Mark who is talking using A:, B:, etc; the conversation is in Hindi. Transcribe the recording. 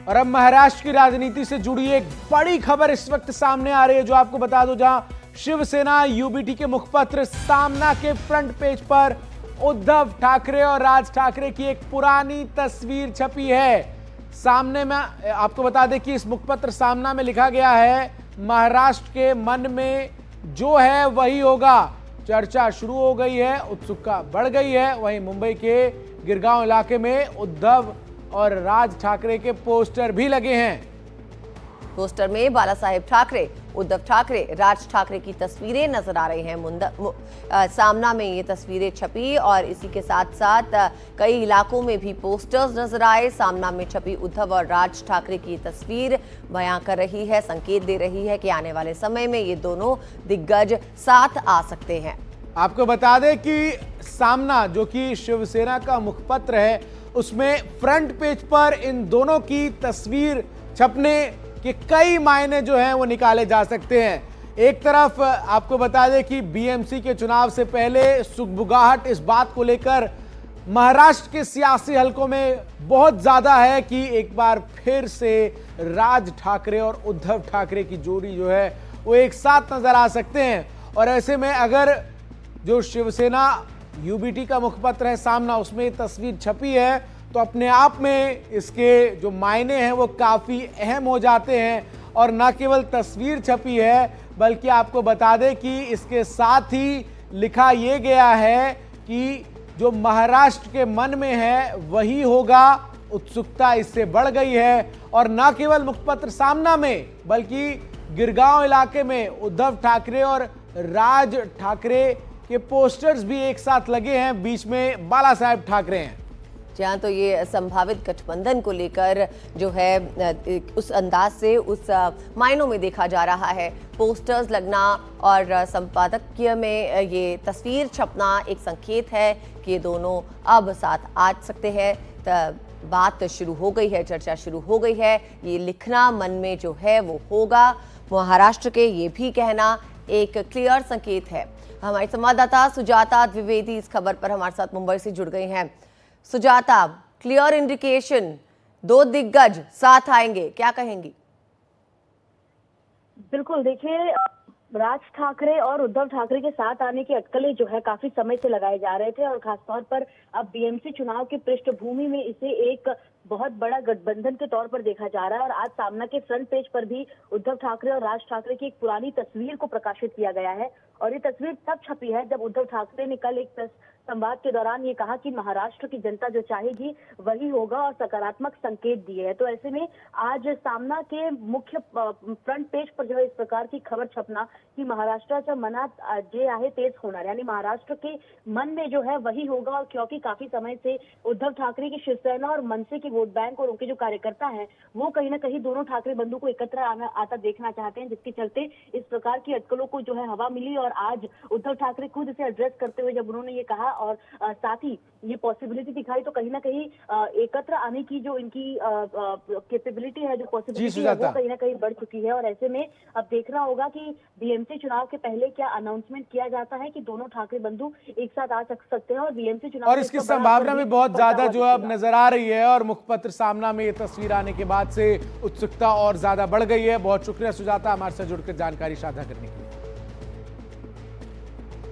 A: और अब महाराष्ट्र की राजनीति से जुड़ी एक बड़ी खबर इस वक्त सामने आ रही है, जो आपको बता दो, जहां शिवसेना यूबीटी के मुखपत्र सामना के फ्रंट पेज पर उद्धव ठाकरे और राज ठाकरे की एक पुरानी तस्वीर छपी है। सामने में आपको बता दें कि इस मुखपत्र सामना में लिखा गया है, महाराष्ट्र के मन में जो है वही होगा। चर्चा शुरू हो गई है, उत्सुकता बढ़ गई है। वहीं मुंबई के गिरगांव इलाके में उद्धव और राज ठाकरे के पोस्टर भी लगे हैं।
B: पोस्टर में बाला साहेब ठाकरे, उद्धव ठाकरे, राज ठाकरे की तस्वीरें नजर आ रही हैं। सामना में ये तस्वीरें छपी और इसी के साथ साथ कई इलाकों में भी पोस्टर्स नजर आए। सामना में छपी उद्धव और राज ठाकरे की तस्वीर बयां कर रही है, संकेत दे रही है कि आने वाले समय में ये दोनों दिग्गज साथ आ सकते हैं।
A: आपको बता दें कि सामना, जो कि शिवसेना का मुखपत्र है, उसमें फ्रंट पेज पर इन दोनों की तस्वीर छपने के कई मायने जो हैं वो निकाले जा सकते हैं। एक तरफ आपको बता दें कि बीएमसी के चुनाव से पहले सुगबुगाहट इस बात को लेकर महाराष्ट्र के सियासी हलकों में बहुत ज्यादा है कि एक बार फिर से राज ठाकरे और उद्धव ठाकरे की जोड़ी जो है वो एक साथ नजर आ सकते हैं। और ऐसे में अगर जो शिवसेना यूबीटी का मुखपत्र है सामना, उसमें ये तस्वीर छपी है, तो अपने आप में इसके जो मायने हैं वो काफ़ी अहम हो जाते हैं। और न केवल तस्वीर छपी है, बल्कि आपको बता दें कि इसके साथ ही लिखा ये गया है कि जो महाराष्ट्र के मन में है वही होगा। उत्सुकता इससे बढ़ गई है। और न केवल मुखपत्र सामना में, बल्कि गिरगांव इलाके में उद्धव ठाकरे और राज ठाकरे के पोस्टर्स भी एक साथ लगे हैं। बीच में बाला साहेब ठाकरे हैं।
B: जहाँ तो ये संभावित गठबंधन को लेकर जो है उस अंदाज से, उस मायनों में देखा जा रहा है। पोस्टर्स लगना और संपादकीय में ये तस्वीर छपना एक संकेत है कि ये दोनों अब साथ आ सकते हैं। बात शुरू हो गई है, चर्चा शुरू हो गई है। ये लिखना मन में जो है वो होगा। महाराष्ट्र के ये भी कहना एक क्लियर संकेत है। हमारी संवाददाता सुजाता द्विवेदी इस खबर पर हमारे साथ मुंबई से जुड़ गई हैं। सुजाता, क्लियर इंडिकेशन, दो दिग्गज साथ आएंगे, क्या कहेंगी?
C: बिल्कुल, देखिए, राज ठाकरे और उद्धव ठाकरे के साथ आने की अटकलें जो है काफी समय से लगाए जा रहे थे और खासतौर पर अब बीएमसी चुनाव की पृष्ठभूमि में इसे एक बहुत बड़ा गठबंधन के तौर पर देखा जा रहा है। और आज सामना के फ्रंट पेज पर भी उद्धव ठाकरे और राज ठाकरे की एक पुरानी तस्वीर को प्रकाशित किया गया है। और ये तस्वीर तब छपी है जब उद्धव ठाकरे ने कल एक प्रेस संवाद के दौरान ये कहा कि महाराष्ट्र की जनता जो चाहेगी वही होगा और सकारात्मक संकेत दिए हैं। तो ऐसे में आज सामना के मुख्य फ्रंट पेज पर जो है इस प्रकार की खबर छपना कि महाराष्ट्राच्या मनात जे आहे तेच होणार, यानी महाराष्ट्र के मन में जो है वही होगा। और क्योंकि काफी समय से उद्धव ठाकरे की शिवसेना और मनसे की वोट बैंक और उनके जो कार्यकर्ता हैं वो कहीं ना कहीं दोनों ठाकरे बंधु को एकत्र आता देखना चाहते हैं, जिसके चलते इस प्रकार की अटकलों को जो है हवा मिली। और आज उद्धव ठाकरे खुद इसे एड्रेस करते हुए जब उन्होंने ये कहा और साथ ही ये पॉसिबिलिटी दिखाई, तो कहीं ना कहीं एकत्र आने की जो इनकी कैपेबिलिटी है, जो पॉसिबिलिटी है, वो कहीं ना कहीं बढ़ चुकी है। और ऐसे में अब देखना होगा कि बीएमसी चुनाव के पहले क्या अनाउंसमेंट किया जाता है कि दोनों ठाकरे बंधु एक साथ आ सकते हैं। और बीएमसी चुनाव
A: और इसकी संभावना भी बहुत ज्यादा जो अब नजर आ रही है। और मुखपत्र सामना में ये तस्वीर आने के बाद से उत्सुकता और ज्यादा बढ़ गई है। बहुत शुक्रिया सुजाता, हमारे साथ जुड़कर जानकारी साझा करने के लिए।